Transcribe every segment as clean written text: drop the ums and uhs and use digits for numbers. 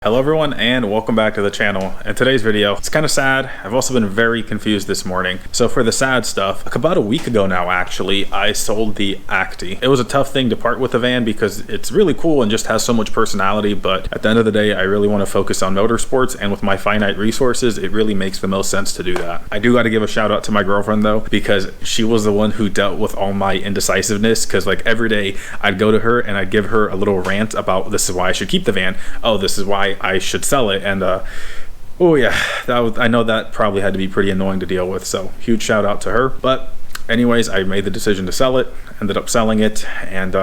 Hello everyone and welcome back to the channel. In today's video, it's kind of sad. I've also been very confused this morning. So for the sad stuff, about a week ago now actually, I sold the Acty. It was a tough thing to part with the van because it's really cool and just has so much personality, but at the end of the day, I really want to focus on motorsports, and with my finite resources, it really makes the most sense to do that. I do got to give a shout out to my girlfriend though, because she was the one who dealt with all my indecisiveness, because like every day I'd go to her and I'd give her a little rant about this is why I should keep the van. Oh, this is why I should sell it. And oh yeah, I know that probably had to be pretty annoying to deal with, so huge shout out to her. But anyways, I made the decision to sell it, ended up selling it, and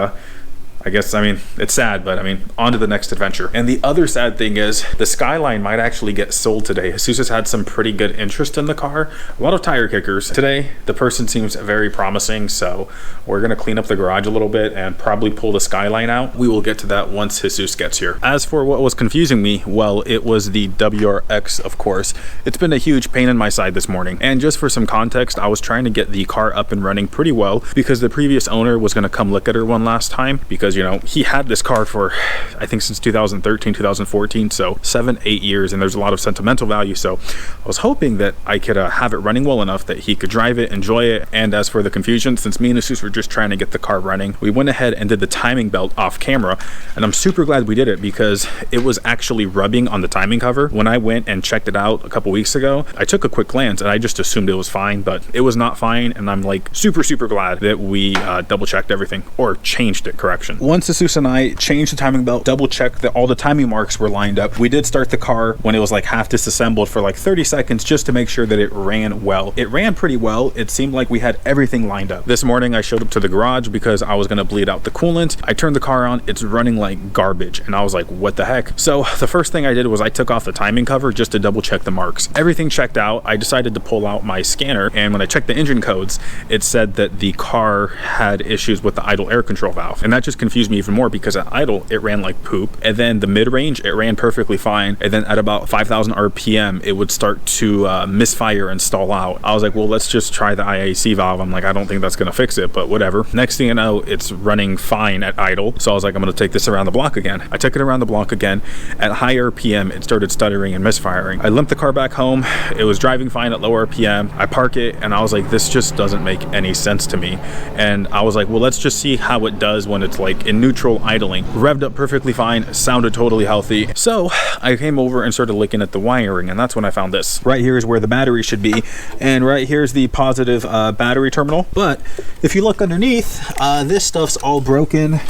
I guess, I mean, it's sad, but I mean, on to the next adventure. And the other sad thing is the Skyline might actually get sold today. Jesus has had some pretty good interest in the car, a lot of tire kickers. Today, the person seems very promising, so we're gonna clean up the garage a little bit and probably pull the Skyline out. We will get to that once Jesus gets here. As for what was confusing me, well, it was the WRX, of course. It's been a huge pain in my side this morning. And just for some context, I was trying to get the car up and running pretty well because the previous owner was gonna come look at her one last time because, you know, he had this car for, I think, since 2013, 2014, so 7-8 years, and there's a lot of sentimental value. So I was hoping that I could have it running well enough that he could drive it, enjoy it. And as for the confusion, since me and Jesus were just trying to get the car running, we went ahead and did the timing belt off camera, and I'm super glad we did it because it was actually rubbing on the timing cover. When I went and checked it out a couple weeks ago, I took a quick glance and I just assumed it was fine, but it was not fine, and I'm like super glad that we double checked everything, or changed it, correction. Once Jesus and I changed the timing belt, double checked that all the timing marks were lined up, we did start the car when it was like half disassembled for like 30 seconds just to make sure that it ran well. It ran pretty well. It seemed like we had everything lined up. This morning I showed up to the garage because I was going to bleed out the coolant. I turned the car on, it's running like garbage, and I was like, what the heck? So the first thing I did was I took off the timing cover just to double check the marks. Everything checked out. I decided to pull out my scanner, and when I checked the engine codes, it said that the car had issues with the idle air control valve, and that just confused me even more because at idle it ran like poop, and then the mid-range it ran perfectly fine, and then at about 5,000 RPM it would start to misfire and stall out. I was like, well, let's just try the IAC valve. I'm like, I don't think that's gonna fix it, but whatever. Next thing you know, it's running fine at idle, so I was like, I'm gonna take this around the block again. I took it around the block again. At high RPM it started stuttering and misfiring. I limped the car back home. It was driving fine at low RPM. I park it and I was like, this just doesn't make any sense to me, and I was like, well, let's just see how it does when it's like in neutral idling. Revved up perfectly fine, sounded totally healthy. So I came over and started looking at the wiring, and that's when I found this. Right here is where the battery should be, and right here's the positive battery terminal. But if you look underneath, this stuff's all broken.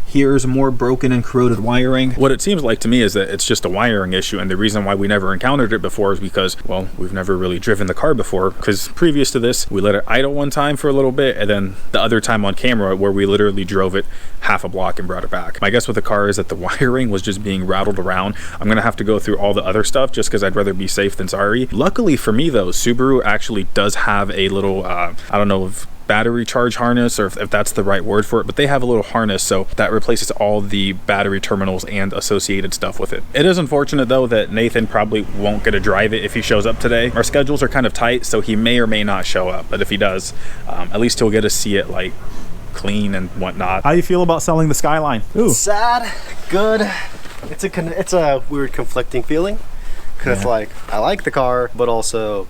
Here's more broken and corroded wiring. What it seems like to me is that it's just a wiring issue, and the reason why we never encountered it before is because, well, we've never really driven the car before, because previous to this, we let it idle one time for a little bit, and then the other time on camera where we literally drove it half a block and brought it back. My guess with the car is that the wiring was just being rattled around. I'm gonna have to go through all the other stuff just because I'd rather be safe than sorry. Luckily for me though, Subaru actually does have a little, I don't know if battery charge harness or if that's the right word for it, but they have a little harness, so that replaces all the battery terminals and associated stuff with it. It is unfortunate though that Nathan probably won't get to drive it if he shows up today. Our schedules are kind of tight, so he may or may not show up, but if he does, at least he'll get to see it like clean and whatnot. How do you feel about selling the Skyline? Ooh. Sad, good. It's a weird conflicting feeling because like I like the car, but also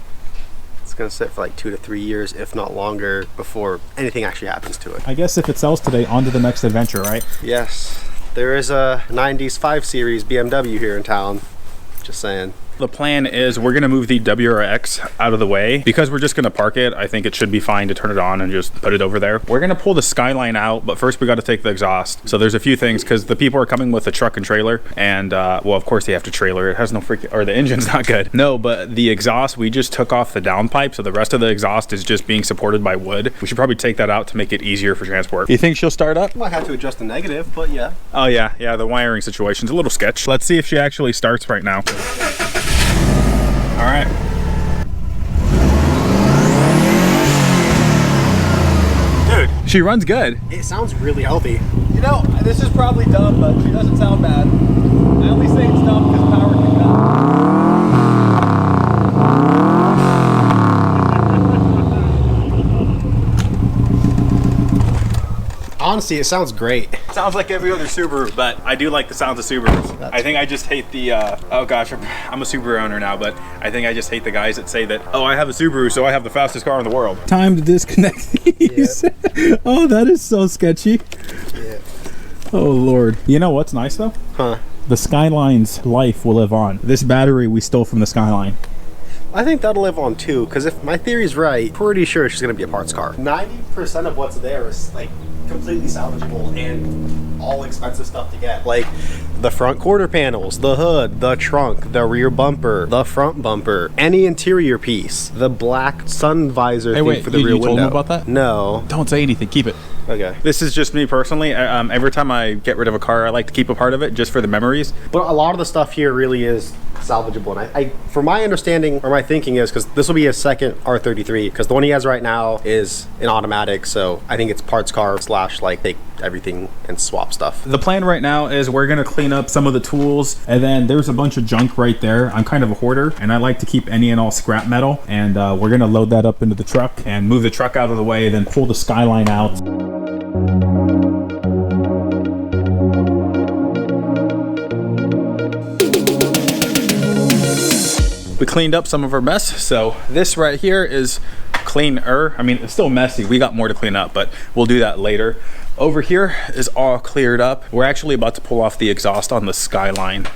it's gonna sit for like 2 to 3 years, if not longer, before anything actually happens to it. I guess if it sells today, on to the next adventure, right? Yes, there is a 90s 5 Series BMW here in town, just saying. The plan is we're gonna move the WRX out of the way because we're just gonna park it. I think it should be fine to turn it on and just put it over there. We're gonna pull the Skyline out, but first we got to take the exhaust. So there's a few things because the people are coming with a truck and trailer, and well, of course they have to trailer. It has no freaking, or the engine's not good. No, but the exhaust, we just took off the downpipe, so the rest of the exhaust is just being supported by wood. We should probably take that out to make it easier for transport. You think she'll start up? Might have to adjust the negative, but yeah. Oh yeah, the wiring situation's a little sketch. Let's see if she actually starts right now. All right. Dude, she runs good. It sounds really healthy. You know, this is probably dumb, but she doesn't sound bad. I only say it's dumb because power can cut. Honestly, it sounds great. Sounds like every other Subaru, but I do like the sounds of Subarus. I think I just hate the, oh gosh, I'm a Subaru owner now, but I think I just hate the guys that say that, oh, I have a Subaru, so I have the fastest car in the world. Time to disconnect these. Yep. Oh, that is so sketchy. Yeah. Oh, Lord. You know what's nice, though? Huh? The Skyline's life will live on. This battery we stole from the Skyline. I think that'll live on too, because if my theory's right, pretty sure she's gonna be a parts car. 90% of what's there is like completely salvageable and all expensive stuff to get. Like the front quarter panels, the hood, the trunk, the rear bumper, the front bumper, any interior piece, the black sun visor thing for the rear window. You told them about that? No. Don't say anything, keep it. Okay. This is just me personally. Every time I get rid of a car, I like to keep a part of it just for the memories. But a lot of the stuff here really is salvageable. And I from my understanding, or my thinking is, because this will be his second R33, because the one he has right now is an automatic, so I think it's parts car / like take everything and swap stuff. The plan right now is we're gonna clean up some of the tools, and then there's a bunch of junk right there. I'm kind of a hoarder, and I like to keep any and all scrap metal, and we're gonna load that up into the truck and move the truck out of the way, then pull the Skyline out. We cleaned up some of our mess, so this right here is cleaner. I mean, it's still messy. We got more to clean up, but we'll do that later. Over here is all cleared up. We're actually about to pull off the exhaust on the Skyline.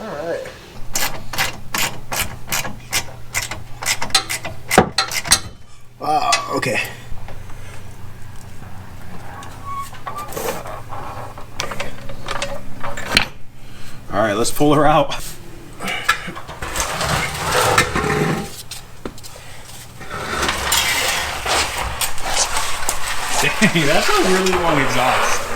All right. Okay. All right, let's pull her out. Dang, that's a really long exhaust.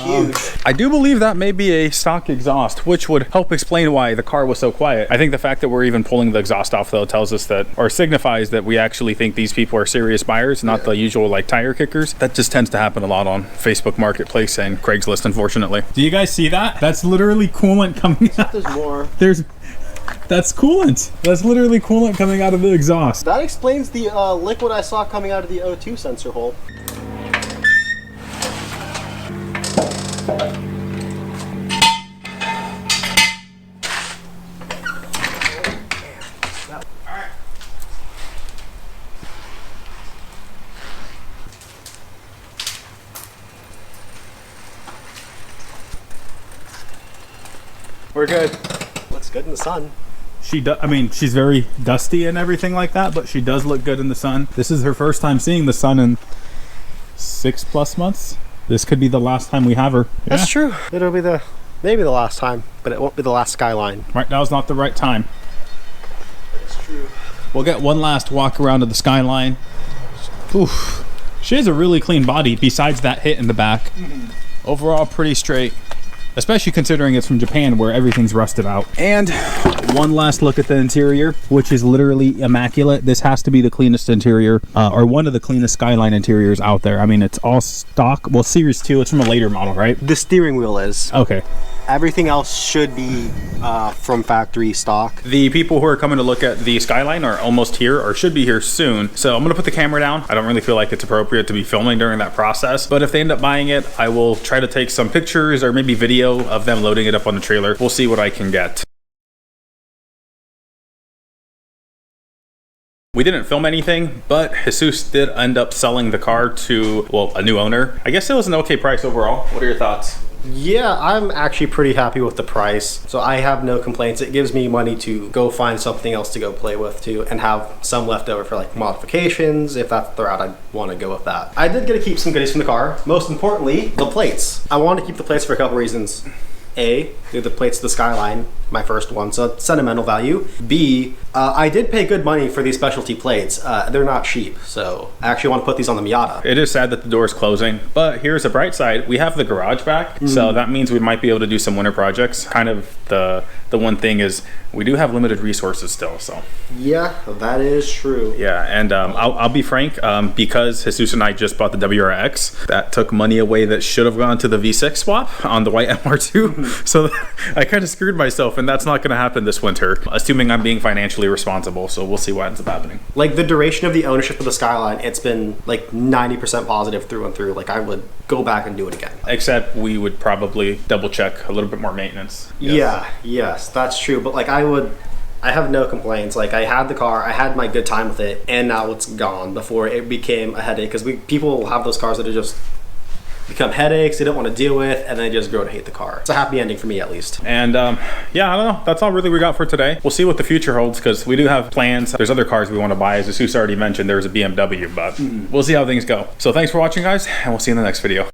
Huge. I do believe that may be a stock exhaust, which would help explain why the car was so quiet. I think the fact that we're even pulling the exhaust off though tells us that, or signifies that we actually think these people are serious buyers, not the usual like tire kickers. That just tends to happen a lot on Facebook Marketplace and Craigslist, unfortunately. Do you guys see that? That's literally coolant coming out. There's more. That's coolant. That's literally coolant coming out of the exhaust. That explains the liquid I saw coming out of the O2 sensor hole. We're good. Looks good in the sun. I mean, she's very dusty and everything like that, but she does look good in the sun. This is her first time seeing the sun in 6+ months. This could be the last time we have her. That's true. It'll be maybe the last time, but it won't be the last Skyline. Right now is not the right time. That's true. We'll get one last walk around to the Skyline. Oof. She has a really clean body besides that hit in the back. Overall, pretty straight. Especially considering it's from Japan where everything's rusted out. And one last look at the interior, which is literally immaculate. This has to be the cleanest interior, or one of the cleanest Skyline interiors out there. I mean, it's all stock. Well, Series 2, it's from a later model, right? The steering wheel is. Okay. Everything else should be from factory stock. The people who are coming to look at the Skyline are almost here, or should be here soon. So I'm gonna put the camera down. I don't really feel like it's appropriate to be filming during that process, but if they end up buying it, I will try to take some pictures or maybe video of them loading it up on the trailer. We'll see what I can get. We didn't film anything, but Jesus did end up selling the car to, well, a new owner. I guess it was an okay price overall. What are your thoughts? Yeah, I'm actually pretty happy with the price. So I have no complaints. It gives me money to go find something else to go play with too, and have some left over for like modifications, if that's the route I want to go with that. I did get to keep some goodies from the car. Most importantly, the plates. I wanted to keep the plates for a couple reasons. A, they're the plates of the Skyline, my first one, so sentimental value. B, I did pay good money for these specialty plates. They're not cheap, so I actually want to put these on the Miata. It is sad that the door is closing, but here's the bright side. We have the garage back, so that means we might be able to do some winter projects. Kind of the one thing is we do have limited resources still, so. Yeah, that is true. Yeah, and I'll be frank, because Jesus and I just bought the WRX, that took money away that should have gone to the V6 swap on the white MR2. So I kind of screwed myself myself, and that's not going to happen this winter, assuming I'm being financially responsible. So we'll see what ends up happening. Like the duration of the ownership of the Skyline, it's been like 90% positive through and through. Like I would go back and do it again. Except we would probably double check a little bit more maintenance. Yes. Yeah, yes, that's true. But like I have no complaints. Like I had the car, I had my good time with it, and now it's gone before it became a headache. Because people have those cars that are just become headaches they don't want to deal with, and they just grow to hate the car. It's a happy ending for me, at least. And yeah, I don't know, that's all really we got for today. We'll see what the future holds, because we do have plans. There's other cars we want to buy. As Jesus already mentioned, there's a BMW, but we'll see how things go. So thanks for watching, guys, and we'll see you in the next video.